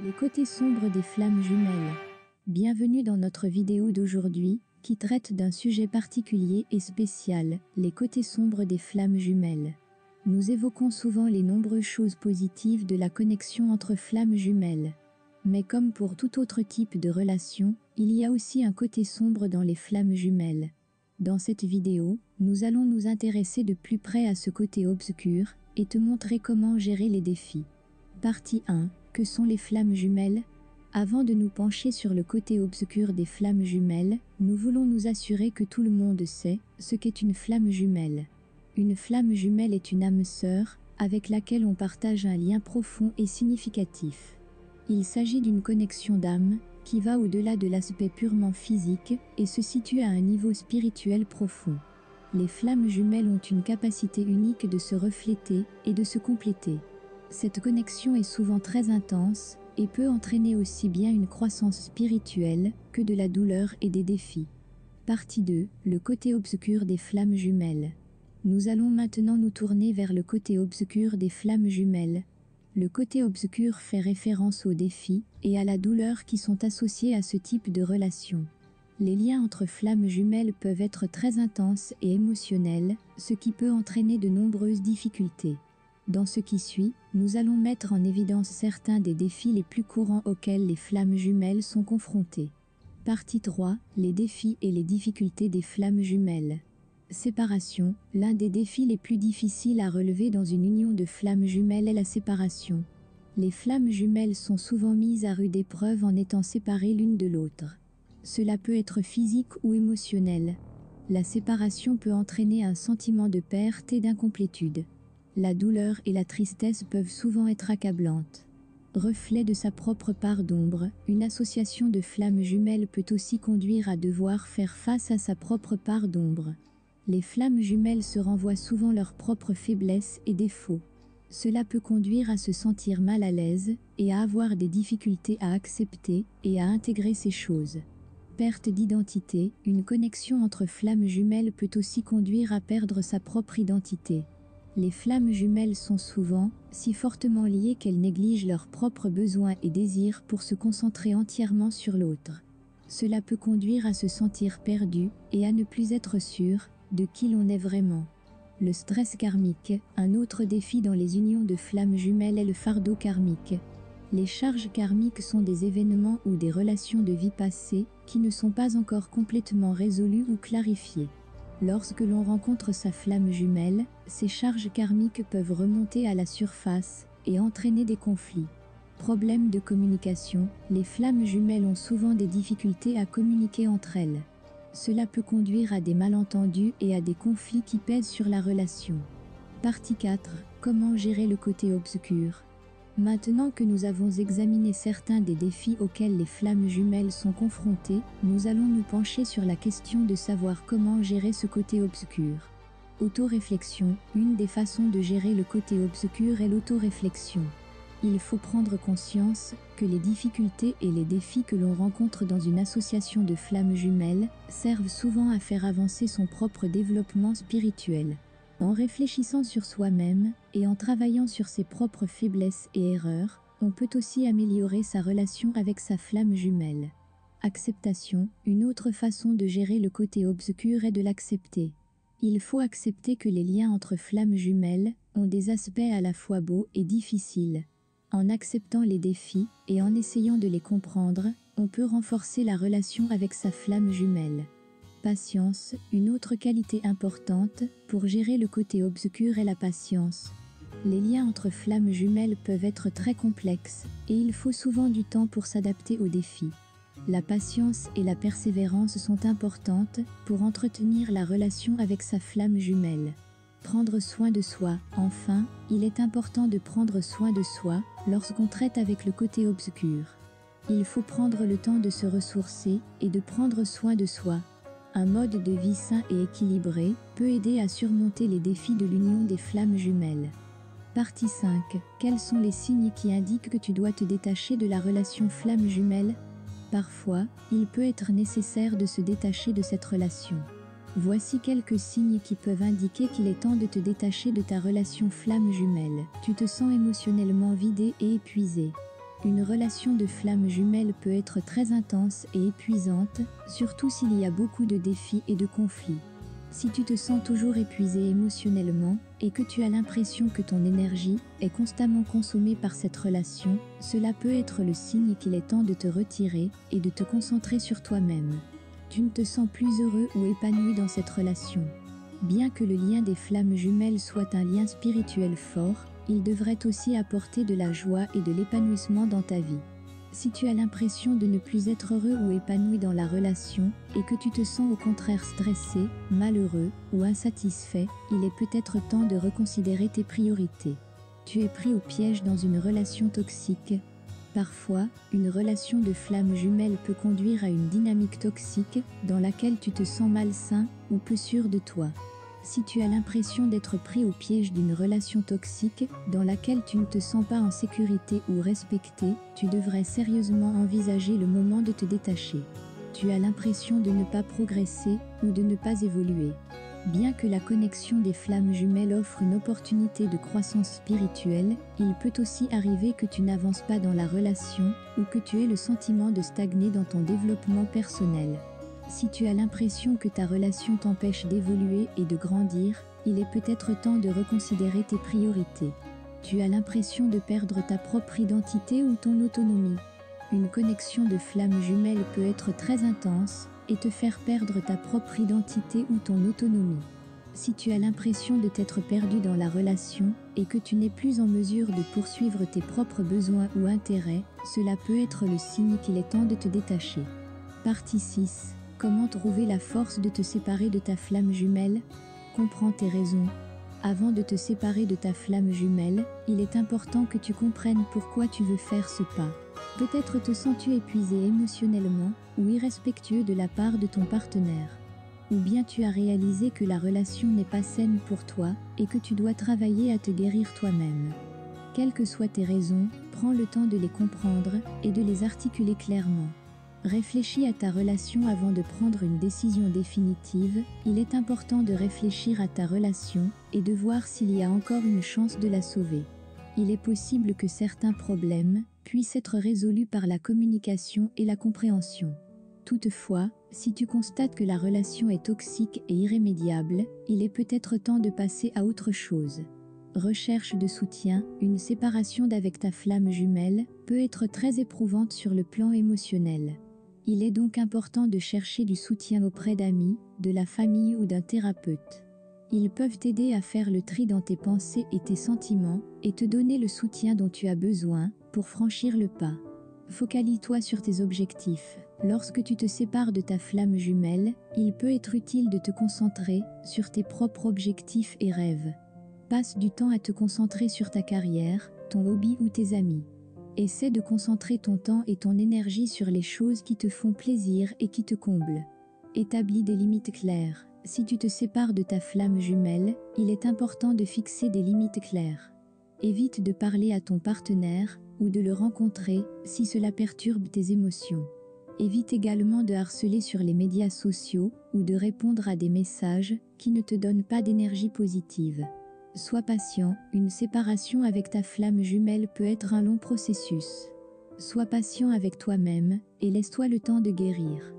Les côtés sombres des flammes jumelles. Bienvenue dans notre vidéo d'aujourd'hui, qui traite d'un sujet particulier et spécial, les côtés sombres des flammes jumelles. Nous évoquons souvent les nombreuses choses positives de la connexion entre flammes jumelles. Mais comme pour tout autre type de relation, il y a aussi un côté sombre dans les flammes jumelles. Dans cette vidéo, nous allons nous intéresser de plus près à ce côté obscur, et te montrer comment gérer les défis. Partie 1. Que sont les flammes jumelles? Avant de nous pencher sur le côté obscur des flammes jumelles, nous voulons nous assurer que tout le monde sait ce qu'est une flamme jumelle. Une flamme jumelle est une âme sœur, avec laquelle on partage un lien profond et significatif. Il s'agit d'une connexion d'âme, qui va au-delà de l'aspect purement physique, et se situe à un niveau spirituel profond. Les flammes jumelles ont une capacité unique de se refléter et de se compléter. Cette connexion est souvent très intense et peut entraîner aussi bien une croissance spirituelle que de la douleur et des défis. Partie 2. Le côté obscur des flammes jumelles. Nous allons maintenant nous tourner vers le côté obscur des flammes jumelles. Le côté obscur fait référence aux défis et à la douleur qui sont associés à ce type de relation. Les liens entre flammes jumelles peuvent être très intenses et émotionnels, ce qui peut entraîner de nombreuses difficultés. Dans ce qui suit, nous allons mettre en évidence certains des défis les plus courants auxquels les flammes jumelles sont confrontées. Partie 3. Les défis et les difficultés des flammes jumelles. Séparation. L'un des défis les plus difficiles à relever dans une union de flammes jumelles est la séparation. Les flammes jumelles sont souvent mises à rude épreuve en étant séparées l'une de l'autre. Cela peut être physique ou émotionnel. La séparation peut entraîner un sentiment de perte et d'incomplétude. La douleur et la tristesse peuvent souvent être accablantes. Reflet de sa propre part d'ombre, une association de flammes jumelles peut aussi conduire à devoir faire face à sa propre part d'ombre. Les flammes jumelles se renvoient souvent leurs propres faiblesses et défauts. Cela peut conduire à se sentir mal à l'aise et à avoir des difficultés à accepter et à intégrer ces choses. Perte d'identité. Une connexion entre flammes jumelles peut aussi conduire à perdre sa propre identité. Les flammes jumelles sont souvent si fortement liées qu'elles négligent leurs propres besoins et désirs pour se concentrer entièrement sur l'autre. Cela peut conduire à se sentir perdu et à ne plus être sûr de qui l'on est vraiment. Le stress karmique. Un autre défi dans les unions de flammes jumelles est le fardeau karmique. Les charges karmiques sont des événements ou des relations de vie passée qui ne sont pas encore complètement résolues ou clarifiées. Lorsque l'on rencontre sa flamme jumelle, ces charges karmiques peuvent remonter à la surface et entraîner des conflits. Problèmes de communication. Les flammes jumelles ont souvent des difficultés à communiquer entre elles. Cela peut conduire à des malentendus et à des conflits qui pèsent sur la relation. Partie 4. Comment gérer le côté obscur? Maintenant que nous avons examiné certains des défis auxquels les flammes jumelles sont confrontées, nous allons nous pencher sur la question de savoir comment gérer ce côté obscur. Autoréflexion. Une des façons de gérer le côté obscur est l'autoréflexion. Il faut prendre conscience que les difficultés et les défis que l'on rencontre dans une association de flammes jumelles servent souvent à faire avancer son propre développement spirituel. En réfléchissant sur soi-même et en travaillant sur ses propres faiblesses et erreurs, on peut aussi améliorer sa relation avec sa flamme jumelle. Acceptation. Une autre façon de gérer le côté obscur est de l'accepter. Il faut accepter que les liens entre flammes jumelles ont des aspects à la fois beaux et difficiles. En acceptant les défis et en essayant de les comprendre, on peut renforcer la relation avec sa flamme jumelle. Patience. Une autre qualité importante pour gérer le côté obscur est la patience. Les liens entre flammes jumelles peuvent être très complexes et il faut souvent du temps pour s'adapter aux défis. La patience et la persévérance sont importantes pour entretenir la relation avec sa flamme jumelle. Prendre soin de soi. Enfin, il est important de prendre soin de soi lorsqu'on traite avec le côté obscur. Il faut prendre le temps de se ressourcer et de prendre soin de soi. Un mode de vie sain et équilibré peut aider à surmonter les défis de l'union des flammes jumelles. Partie 5. Quels sont les signes qui indiquent que tu dois te détacher de la relation flamme jumelle? Parfois, il peut être nécessaire de se détacher de cette relation. Voici quelques signes qui peuvent indiquer qu'il est temps de te détacher de ta relation flamme jumelle. Tu te sens émotionnellement vidé et épuisé. Une relation de flamme jumelle peut être très intense et épuisante, surtout s'il y a beaucoup de défis et de conflits. Si tu te sens toujours épuisé émotionnellement et que tu as l'impression que ton énergie est constamment consommée par cette relation, cela peut être le signe qu'il est temps de te retirer et de te concentrer sur toi-même. Tu ne te sens plus heureux ou épanoui dans cette relation. Bien que le lien des flammes jumelles soit un lien spirituel fort, il devrait aussi apporter de la joie et de l'épanouissement dans ta vie. Si tu as l'impression de ne plus être heureux ou épanoui dans la relation et que tu te sens au contraire stressé, malheureux ou insatisfait, il est peut-être temps de reconsidérer tes priorités. Tu es pris au piège dans une relation toxique. Parfois, une relation de flamme jumelle peut conduire à une dynamique toxique dans laquelle tu te sens malsain ou peu sûr de toi. Si tu as l'impression d'être pris au piège d'une relation toxique dans laquelle tu ne te sens pas en sécurité ou respecté, tu devrais sérieusement envisager le moment de te détacher. Tu as l'impression de ne pas progresser ou de ne pas évoluer. Bien que la connexion des flammes jumelles offre une opportunité de croissance spirituelle, il peut aussi arriver que tu n'avances pas dans la relation ou que tu aies le sentiment de stagner dans ton développement personnel. Si tu as l'impression que ta relation t'empêche d'évoluer et de grandir, il est peut-être temps de reconsidérer tes priorités. Tu as l'impression de perdre ta propre identité ou ton autonomie. Une connexion de flammes jumelles peut être très intense et te faire perdre ta propre identité ou ton autonomie. Si tu as l'impression de t'être perdu dans la relation et que tu n'es plus en mesure de poursuivre tes propres besoins ou intérêts, cela peut être le signe qu'il est temps de te détacher. Partie 6. Comment trouver la force de te séparer de ta flamme jumelle? Comprends tes raisons. Avant de te séparer de ta flamme jumelle, il est important que tu comprennes pourquoi tu veux faire ce pas. Peut-être te sens-tu épuisé émotionnellement ou irrespectueux de la part de ton partenaire. Ou bien tu as réalisé que la relation n'est pas saine pour toi et que tu dois travailler à te guérir toi-même. Quelles que soient tes raisons, prends le temps de les comprendre et de les articuler clairement. Réfléchis à ta relation avant de prendre une décision définitive. Il est important de réfléchir à ta relation et de voir s'il y a encore une chance de la sauver. Il est possible que certains problèmes puissent être résolus par la communication et la compréhension. Toutefois, si tu constates que la relation est toxique et irrémédiable, il est peut-être temps de passer à autre chose. Recherche de soutien. Une séparation d'avec ta flamme jumelle peut être très éprouvante sur le plan émotionnel. Il est donc important de chercher du soutien auprès d'amis, de la famille ou d'un thérapeute. Ils peuvent t'aider à faire le tri dans tes pensées et tes sentiments et te donner le soutien dont tu as besoin pour franchir le pas. Focalise-toi sur tes objectifs. Lorsque tu te sépares de ta flamme jumelle, il peut être utile de te concentrer sur tes propres objectifs et rêves. Passe du temps à te concentrer sur ta carrière, ton hobby ou tes amis. Essaie de concentrer ton temps et ton énergie sur les choses qui te font plaisir et qui te comblent. Établis des limites claires. Si tu te sépares de ta flamme jumelle, il est important de fixer des limites claires. Évite de parler à ton partenaire ou de le rencontrer si cela perturbe tes émotions. Évite également de harceler sur les médias sociaux ou de répondre à des messages qui ne te donnent pas d'énergie positive. Sois patient, une séparation avec ta flamme jumelle peut être un long processus. Sois patient avec toi-même et laisse-toi le temps de guérir.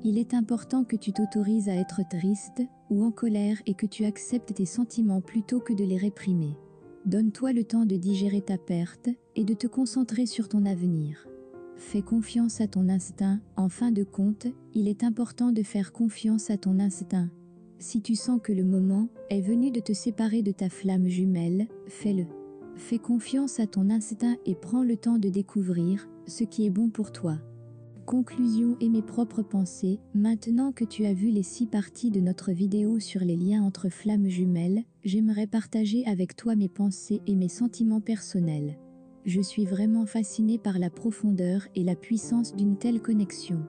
Il est important que tu t'autorises à être triste ou en colère et que tu acceptes tes sentiments plutôt que de les réprimer. Donne-toi le temps de digérer ta perte et de te concentrer sur ton avenir. Fais confiance à ton instinct. En fin de compte, il est important de faire confiance à ton instinct. Si tu sens que le moment est venu de te séparer de ta flamme jumelle, fais-le. Fais confiance à ton instinct et prends le temps de découvrir ce qui est bon pour toi. Conclusion et mes propres pensées. Maintenant que tu as vu les 6 parties de notre vidéo sur les liens entre flammes jumelles, j'aimerais partager avec toi mes pensées et mes sentiments personnels. Je suis vraiment fascinée par la profondeur et la puissance d'une telle connexion.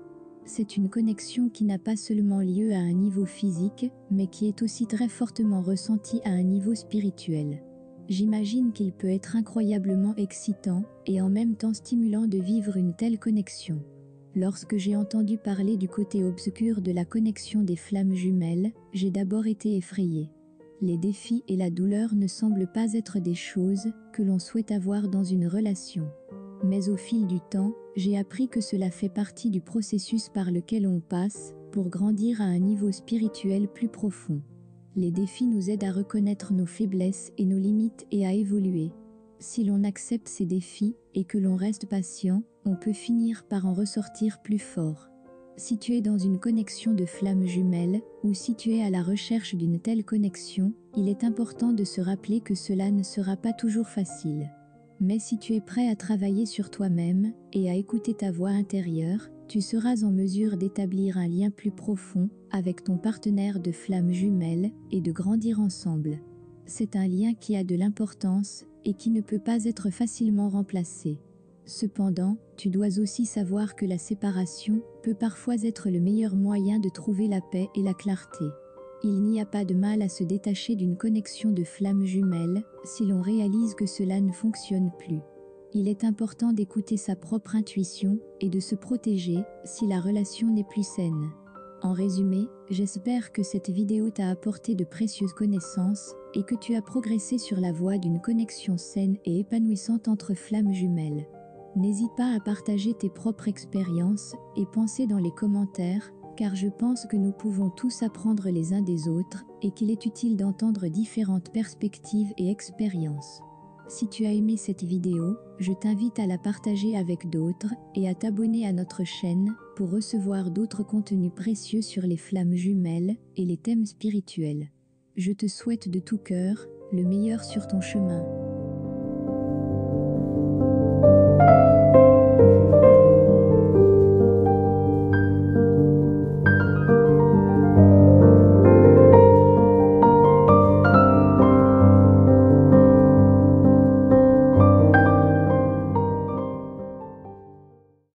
C'est une connexion qui n'a pas seulement lieu à un niveau physique, mais qui est aussi très fortement ressentie à un niveau spirituel. J'imagine qu'il peut être incroyablement excitant et en même temps stimulant de vivre une telle connexion. Lorsque j'ai entendu parler du côté obscur de la connexion des flammes jumelles, j'ai d'abord été effrayée. Les défis et la douleur ne semblent pas être des choses que l'on souhaite avoir dans une relation. Mais au fil du temps, j'ai appris que cela fait partie du processus par lequel on passe pour grandir à un niveau spirituel plus profond. Les défis nous aident à reconnaître nos faiblesses et nos limites et à évoluer. Si l'on accepte ces défis et que l'on reste patient, on peut finir par en ressortir plus fort. Si tu es dans une connexion de flammes jumelles, ou si tu es à la recherche d'une telle connexion, il est important de se rappeler que cela ne sera pas toujours facile. Mais si tu es prêt à travailler sur toi-même et à écouter ta voix intérieure, tu seras en mesure d'établir un lien plus profond avec ton partenaire de flammes jumelles et de grandir ensemble. C'est un lien qui a de l'importance et qui ne peut pas être facilement remplacé. Cependant, tu dois aussi savoir que la séparation peut parfois être le meilleur moyen de trouver la paix et la clarté. Il n'y a pas de mal à se détacher d'une connexion de flammes jumelles si l'on réalise que cela ne fonctionne plus. Il est important d'écouter sa propre intuition et de se protéger si la relation n'est plus saine. En résumé, j'espère que cette vidéo t'a apporté de précieuses connaissances et que tu as progressé sur la voie d'une connexion saine et épanouissante entre flammes jumelles. N'hésite pas à partager tes propres expériences et pensées dans les commentaires, car je pense que nous pouvons tous apprendre les uns des autres et qu'il est utile d'entendre différentes perspectives et expériences. Si tu as aimé cette vidéo, je t'invite à la partager avec d'autres et à t'abonner à notre chaîne pour recevoir d'autres contenus précieux sur les flammes jumelles et les thèmes spirituels. Je te souhaite de tout cœur le meilleur sur ton chemin.